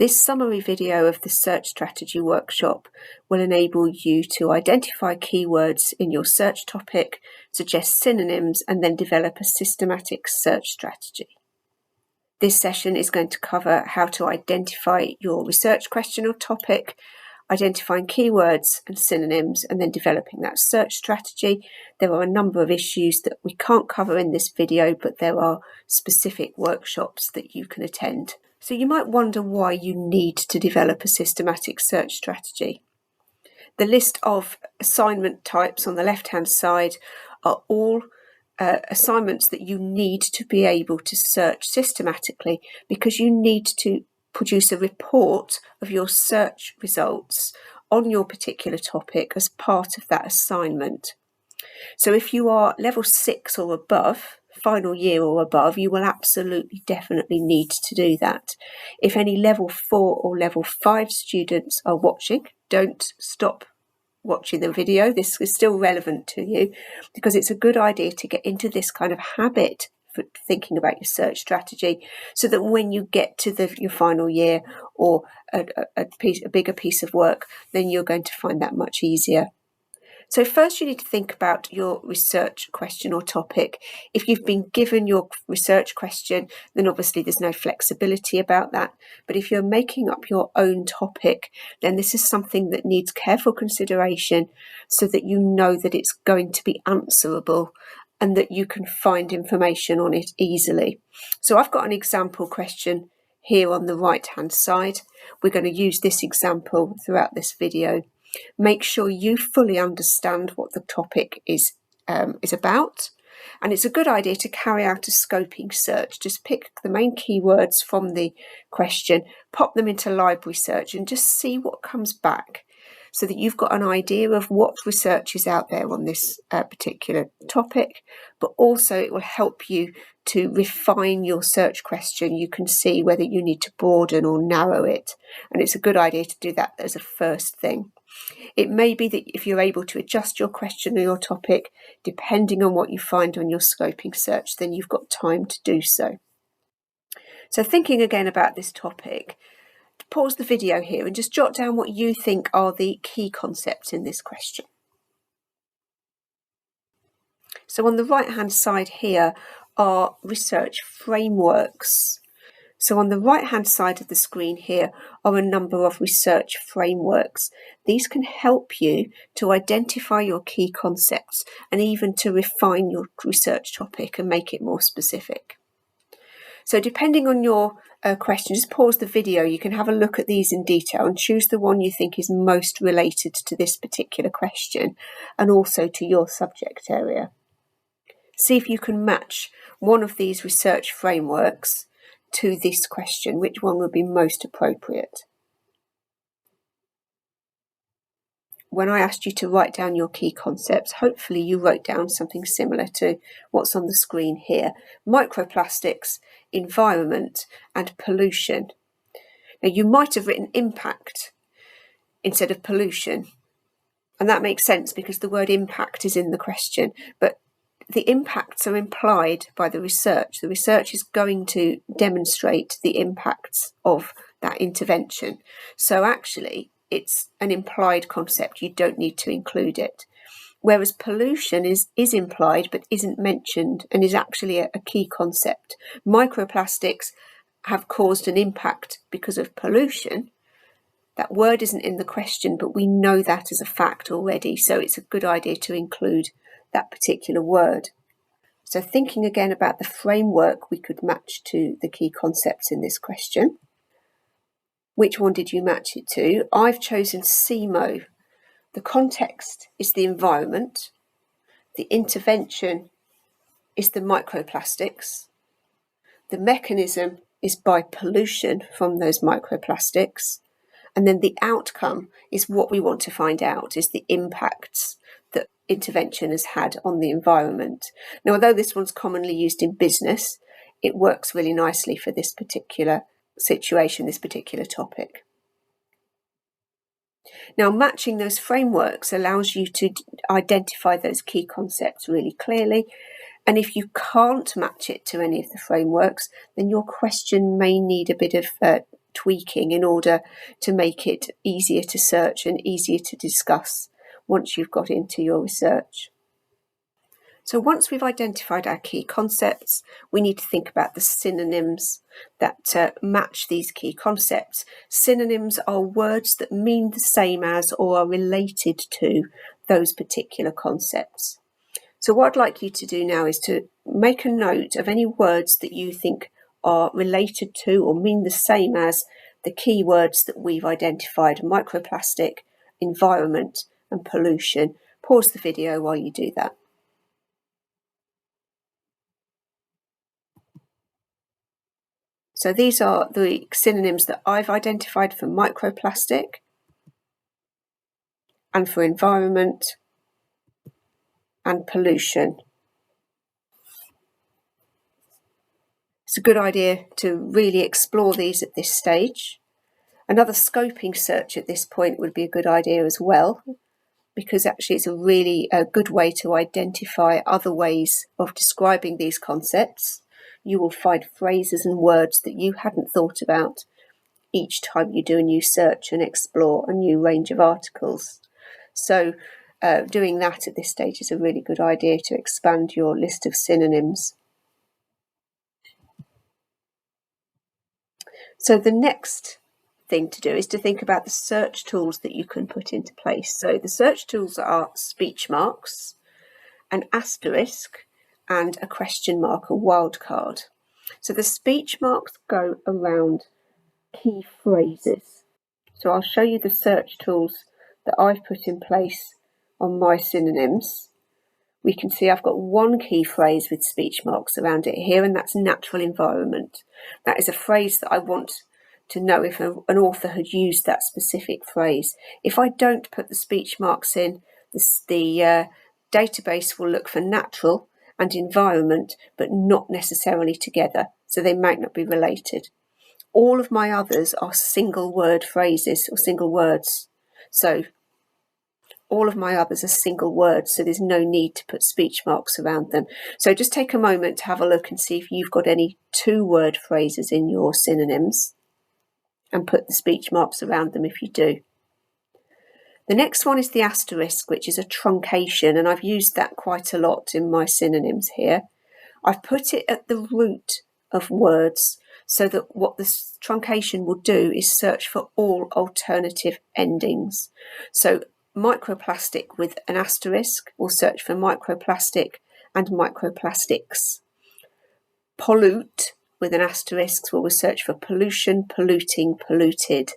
This summary video of the search strategy workshop will enable you to identify keywords in your search topic, suggest synonyms, and then develop a systematic search strategy. This session is going to cover how to identify your research question or topic, identifying keywords and synonyms, and then developing that search strategy. There are a number of issues that we can't cover in this video, but there are specific workshops that you can attend. So you might wonder why you need to develop a systematic search strategy. The list of assignment types on the left-hand side are all assignments that you need to be able to search systematically, because you need to produce a report of your search results on your particular topic as part of that assignment. So if you are level 6 or above, final year or above, you will absolutely definitely need to do that. If any level 4 or level 5 students are watching, don't stop watching the video. This is still relevant to you, because it's a good idea to get into this kind of habit for thinking about your search strategy, so that when you get to your final year or a bigger piece of work, then you're going to find that much easier. So first you need to think about your research question or topic. If you've been given your research question, then obviously there's no flexibility about that. But if you're making up your own topic, then this is something that needs careful consideration, so that you know that it's going to be answerable and that you can find information on it easily. So I've got an example question here on the right-hand side. We're going to use this example throughout this video. Make sure you fully understand what the topic is about. And it's a good idea to carry out a scoping search. Just pick the main keywords from the question, pop them into library search, and just see what comes back, so that you've got an idea of what research is out there on this particular topic. But also it will help you to refine your search question. You can see whether you need to broaden or narrow it. And it's a good idea to do that as a first thing. It may be that if you're able to adjust your question or your topic, depending on what you find on your scoping search, then you've got time to do so. So thinking again about this topic, pause the video here and just jot down what you think are the key concepts in this question. So on the right-hand side here are research frameworks. So on the right-hand side of the screen here are a number of research frameworks. These can help you to identify your key concepts and even to refine your research topic and make it more specific. So depending on your question, just pause the video. You can have a look at these in detail and choose the one you think is most related to this particular question and also to your subject area. See if you can match one of these research frameworks to this question. Which one would be most appropriate? When I asked you to write down your key concepts, hopefully you wrote down something similar to what's on the screen here. Microplastics, environment, and pollution. Now you might have written impact instead of pollution, and that makes sense because the word impact is in the question, but the impacts are implied by the research. The research is going to demonstrate the impacts of that intervention. So actually, it's an implied concept. You don't need to include it. Whereas pollution is implied but isn't mentioned and is actually a key concept. Microplastics have caused an impact because of pollution. That word isn't in the question, but we know that as a fact already. So it's a good idea to include that particular word. So thinking again about the framework we could match to the key concepts in this question. Which one did you match it to? I've chosen CMO. The context is the environment. The intervention is the microplastics. The mechanism is by pollution from those microplastics. And then the outcome is what we want to find out, is the impacts that intervention has had on the environment. Now, although this one's commonly used in business, it works really nicely for this particular situation, this particular topic. Now, matching those frameworks allows you to identify those key concepts really clearly. And if you can't match it to any of the frameworks, then your question may need a bit of tweaking in order to make it easier to search and easier to discuss once you've got into your research. So once we've identified our key concepts, we need to think about the synonyms that match these key concepts. Synonyms are words that mean the same as or are related to those particular concepts. So what I'd like you to do now is to make a note of any words that you think are related to or mean the same as the key words that we've identified: microplastic, environment, and pollution. Pause the video while you do that. So these are the synonyms that I've identified for microplastic and for environment and pollution. It's a good idea to really explore these at this stage. Another scoping search at this point would be a good idea as well, because actually it's a really good way to identify other ways of describing these concepts. You will find phrases and words that you hadn't thought about each time you do a new search and explore a new range of articles. So doing that at this stage is a really good idea to expand your list of synonyms. So the next thing to do is to think about the search tools that you can put into place. So the search tools are speech marks, an asterisk, and a question mark, a wildcard. So the speech marks go around key phrases. So I'll show you the search tools that I've put in place on my synonyms. We can see I've got one key phrase with speech marks around it here, and that's natural environment. That is a phrase that I want to know if an author had used that specific phrase. If I don't put the speech marks in, the database will look for natural and environment, but not necessarily together, so they might not be related. All of my others are single word phrases or single words. So all of my others are single words, so there's no need to put speech marks around them. So just take a moment to have a look and see if you've got any two-word phrases in your synonyms and put the speech marks around them if you do. The next one is the asterisk, which is a truncation, and I've used that quite a lot in my synonyms here. I've put it at the root of words so that what this truncation will do is search for all alternative endings. So microplastic with an asterisk will search for microplastic and microplastics. Pollute with an asterisk will search for pollution, polluting, polluted.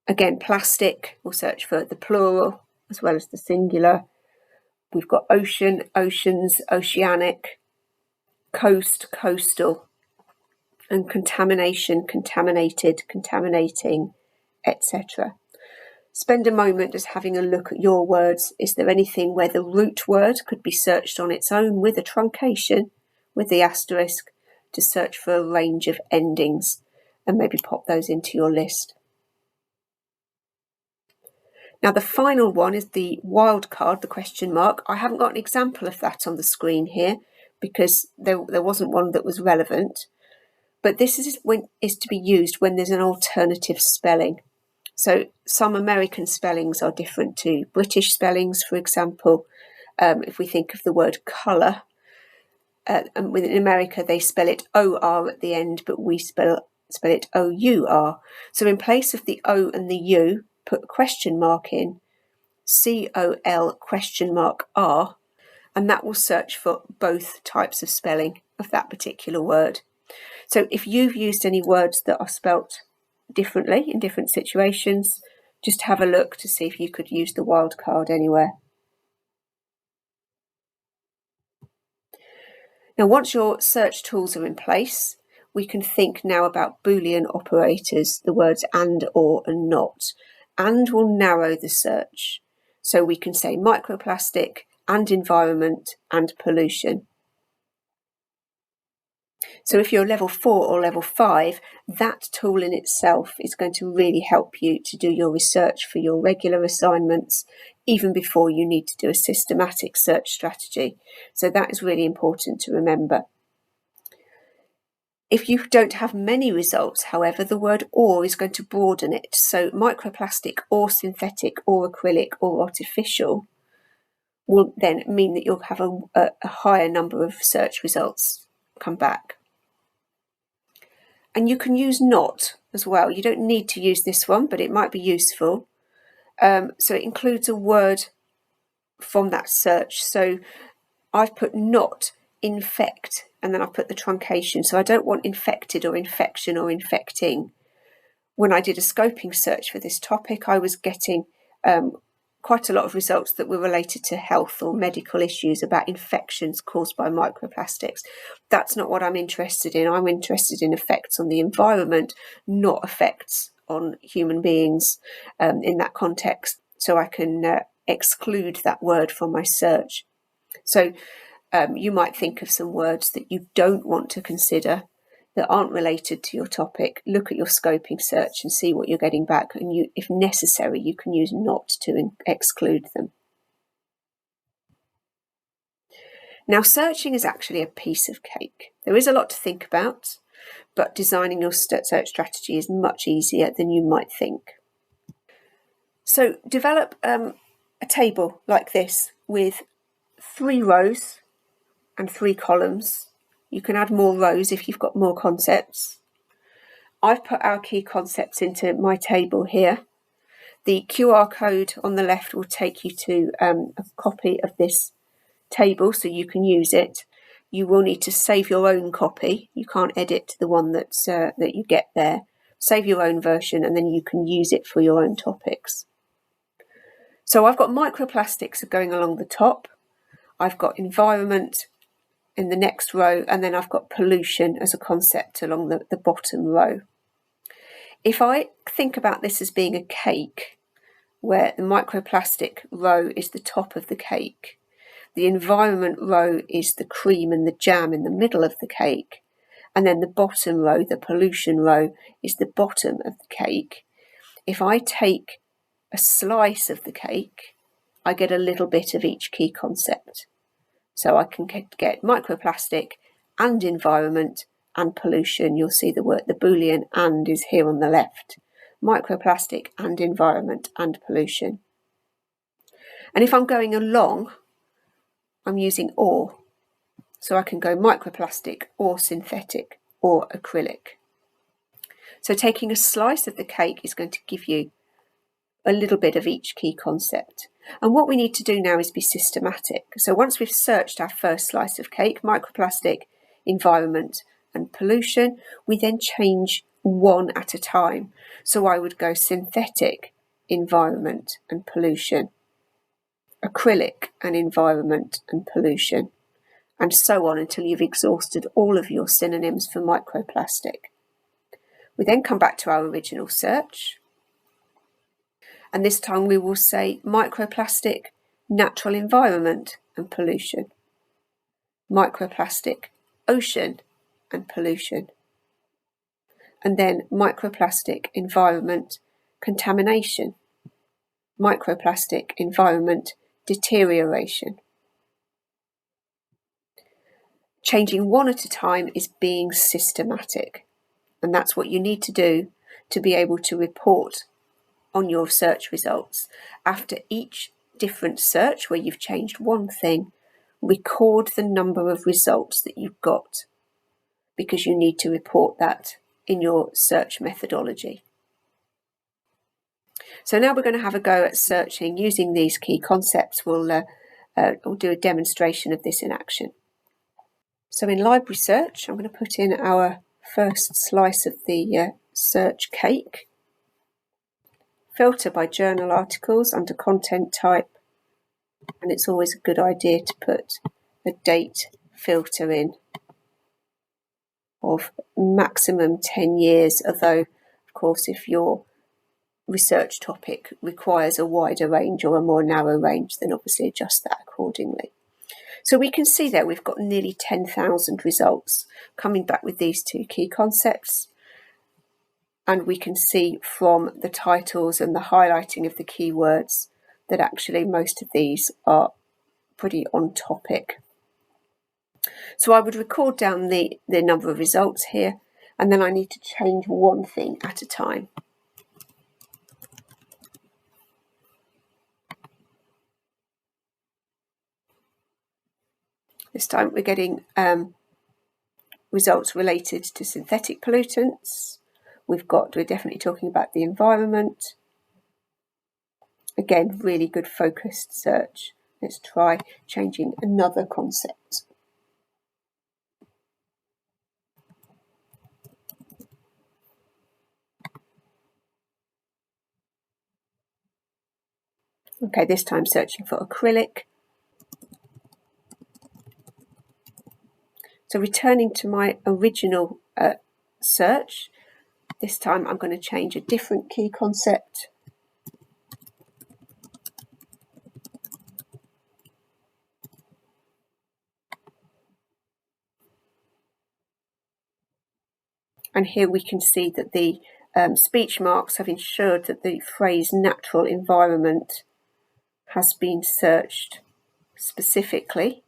Again, plastic will search for the plural as well as the singular. We've got ocean, oceans, oceanic, coast, coastal, and contamination, contaminated, contaminating, etc. Spend a moment just having a look at your words. Is there anything where the root word could be searched on its own with a truncation, with the asterisk, to search for a range of endings, and maybe pop those into your list. Now the final one is the wildcard, the question mark. I haven't got an example of that on the screen here because there wasn't one that was relevant. But this is to be used when there's an alternative spelling. So some American spellings are different to British spellings, for example. If we think of the word colour, and within America they spell it O-R at the end, but we spell it O-U-R. So in place of the O and the U, put a question mark in, C-O-L question mark R, and that will search for both types of spelling of that particular word. So if you've used any words that are spelt differently in different situations, just have a look to see if you could use the wildcard anywhere. Now, once your search tools are in place, we can think now about Boolean operators, the words and, or, and not. And will narrow the search. So we can say microplastic and environment and pollution. So if you're level 4 or level 5, that tool in itself is going to really help you to do your research for your regular assignments, even before you need to do a systematic search strategy. So that is really important to remember. If you don't have many results, however, the word or is going to broaden it. So microplastic or synthetic or acrylic or artificial will then mean that you'll have a higher number of search results come back. And you can use not as well. You don't need to use this one, but it might be useful. So it includes a word from that search. So I've put not infect, and then I've put the truncation. So I don't want infected or infection or infecting. When I did a scoping search for this topic, I was getting quite a lot of results that were related to health or medical issues about infections caused by microplastics. That's not what I'm interested in. I'm interested in effects on the environment, not effects on human beings in that context. So I can exclude that word from my search. So you might think of some words that you don't want to consider that aren't related to your topic. Look at your scoping search and see what you're getting back. And you, if necessary, you can use not to exclude them. Now, searching is actually a piece of cake. There is a lot to think about, but designing your search strategy is much easier than you might think. So develop a table like this with 3 rows and 3 columns. You can add more rows if you've got more concepts. I've put our key concepts into my table here. The QR code on the left will take you to a copy of this table so you can use it. You will need to save your own copy. You can't edit the one that you get there. Save your own version and then you can use it for your own topics. So I've got microplastics going along the top. I've got environment in the next row, and then I've got pollution as a concept along the bottom row. If I think about this as being a cake, where the microplastic row is the top of the cake, the environment row is the cream and the jam in the middle of the cake, and then the bottom row, the pollution row, is the bottom of the cake. If I take a slice of the cake, I get a little bit of each key concept. So I can get microplastic and environment and pollution. You'll see the word, the Boolean and is here on the left. Microplastic and environment and pollution. And if I'm going along, I'm using or. So I can go microplastic or synthetic or acrylic. So taking a slice of the cake is going to give you a little bit of each key concept. And what we need to do now is be systematic. So once we've searched our first slice of cake, microplastic, environment and pollution, we then change one at a time. So I would go synthetic, environment and pollution, acrylic and environment and pollution, and so on until you've exhausted all of your synonyms for microplastic. We then come back to our original search. And this time we will say microplastic, natural environment and pollution. Microplastic, ocean and pollution. And then microplastic, environment, contamination. Microplastic, environment, deterioration. Changing one at a time is being systematic. And that's what you need to do to be able to report on your search results. After each different search where you've changed one thing, record the number of results that you've got, because you need to report that in your search methodology. So now we're going to have a go at searching using these key concepts. We'll do a demonstration of this in action. So in library search, I'm going to put in our first slice of the search cake. Filter by journal articles under content type, and it's always a good idea to put a date filter in of maximum 10 years, although of course if your research topic requires a wider range or a more narrow range, then obviously adjust that accordingly. So we can see that we've got nearly 10,000 results coming back with these 2 key concepts. And we can see from the titles and the highlighting of the keywords that actually most of these are pretty on topic. So I would record down the number of results here, and then I need to change one thing at a time. This time we're getting results related to synthetic pollutants. We're definitely talking about the environment. Again, really good focused search. Let's try changing another concept. Okay, this time searching for acrylic. So returning to my original search, this time I'm going to change a different key concept. And here we can see that the speech marks have ensured that the phrase natural environment has been searched specifically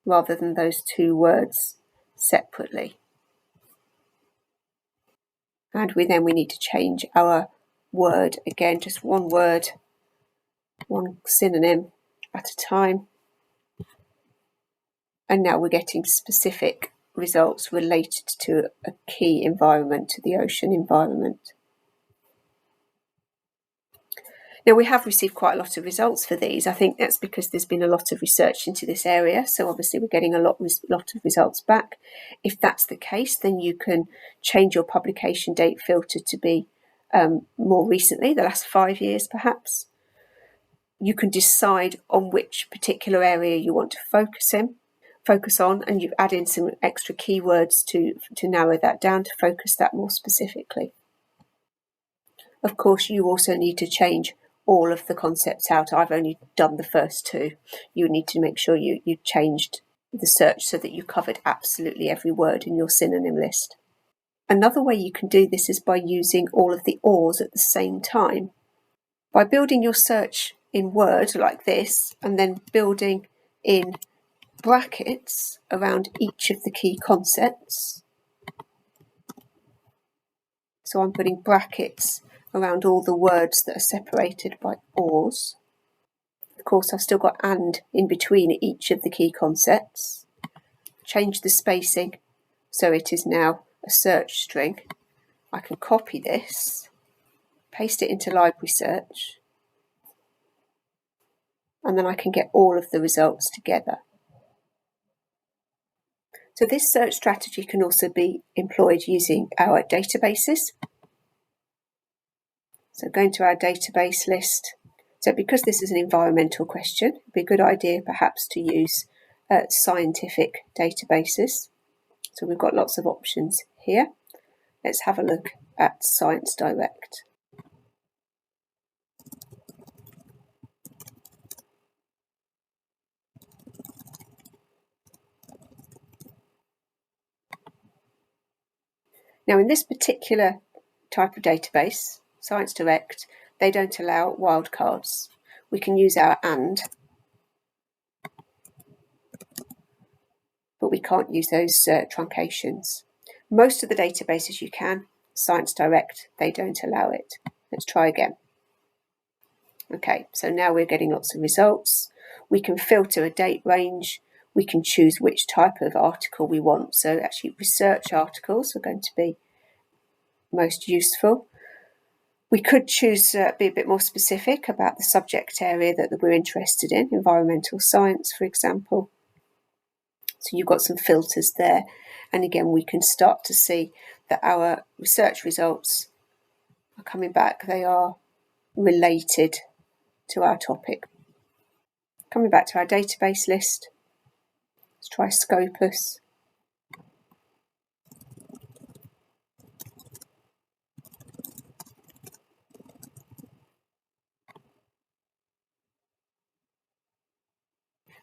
rather than those two words separately. And we need to change our word again, just one word, one synonym at a time. And now we're getting specific results related to a key environment, to the ocean environment. Now, we have received quite a lot of results for these. I think that's because there's been a lot of research into this area. So obviously we're getting a lot of results back. If that's the case, then you can change your publication date filter to be more recently, the last 5 years perhaps. You can decide on which particular area you want to focus on, and you add in some extra keywords to narrow that down, to focus that more specifically. Of course, you also need to change all of the concepts out. I've only done the first two. You need to make sure you changed the search so that you covered absolutely every word in your synonym list. Another way you can do this is by using all of the ORs at the same time. By building your search in Word like this, and then building in brackets around each of the key concepts. So I'm putting brackets around all the words that are separated by ORs. Of course, I've still got and in between each of the key concepts. Change the spacing so it is now a search string. I can copy this, paste it into library search, and then I can get all of the results together. So this search strategy can also be employed using our databases. So going to our database list. So because this is an environmental question, it'd be a good idea perhaps to use scientific databases. So we've got lots of options here. Let's have a look at Science Direct. Now in this particular type of database, Science Direct, they don't allow wildcards. We can use our AND, but we can't use those truncations. Most of the databases you can. Science Direct, they don't allow it. Let's try again. Okay, so now we're getting lots of results. We can filter a date range. We can choose which type of article we want. So actually research articles are going to be most useful. We could choose be a bit more specific about the subject area that we're interested in, environmental science, for example. So you've got some filters there. And again, we can start to see that our research results are coming back. They are related to our topic. Coming back to our database list, let's try Scopus.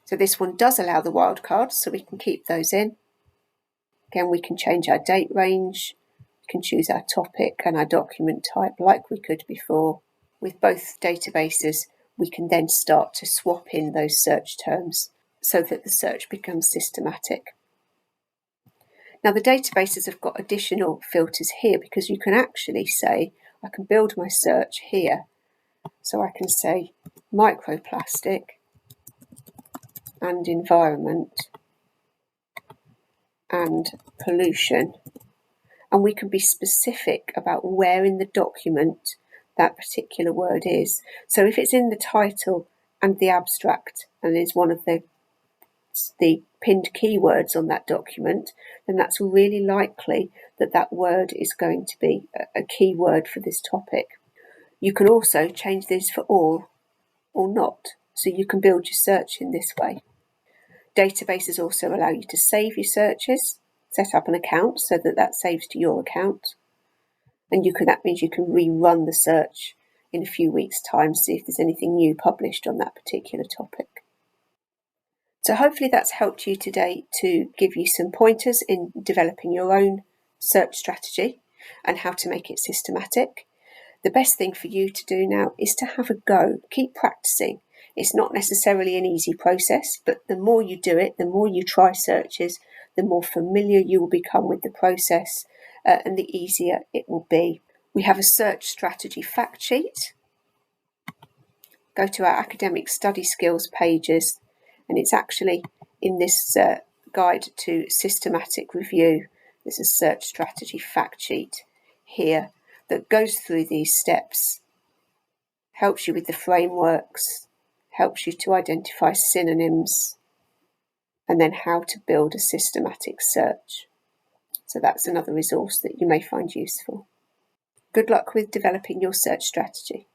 So this one does allow the wildcards, so we can keep those in. Again, we can change our date range. We can choose our topic and our document type like we could before. With both databases, we can then start to swap in those search terms so that the search becomes systematic. Now the databases have got additional filters here because you can actually say, I can build my search here. So I can say microplastic and environment and pollution. And we can be specific about where in the document that particular word is. So if it's in the title and the abstract and is one of the pinned keywords on that document, then that's really likely that that word is going to be a keyword for this topic. You can also change these for all or not, so you can build your search in this way. Databases also allow you to save your searches, set up an account so that saves to your account, and that means you can rerun the search in a few weeks' time, see if there's anything new published on that particular topic. So hopefully that's helped you today to give you some pointers in developing your own search strategy and how to make it systematic. The best thing for you to do now is to have a go. Keep practicing. It's not necessarily an easy process, but the more you do it, the more you try searches, the more familiar you will become with the process, and the easier it will be. We have a search strategy fact sheet. Go to our academic study skills pages, and it's actually in this guide to systematic review. There's a search strategy fact sheet here that goes through these steps, helps you with the frameworks, helps you to identify synonyms, and then how to build a systematic search. So that's another resource that you may find useful. Good luck with developing your search strategy.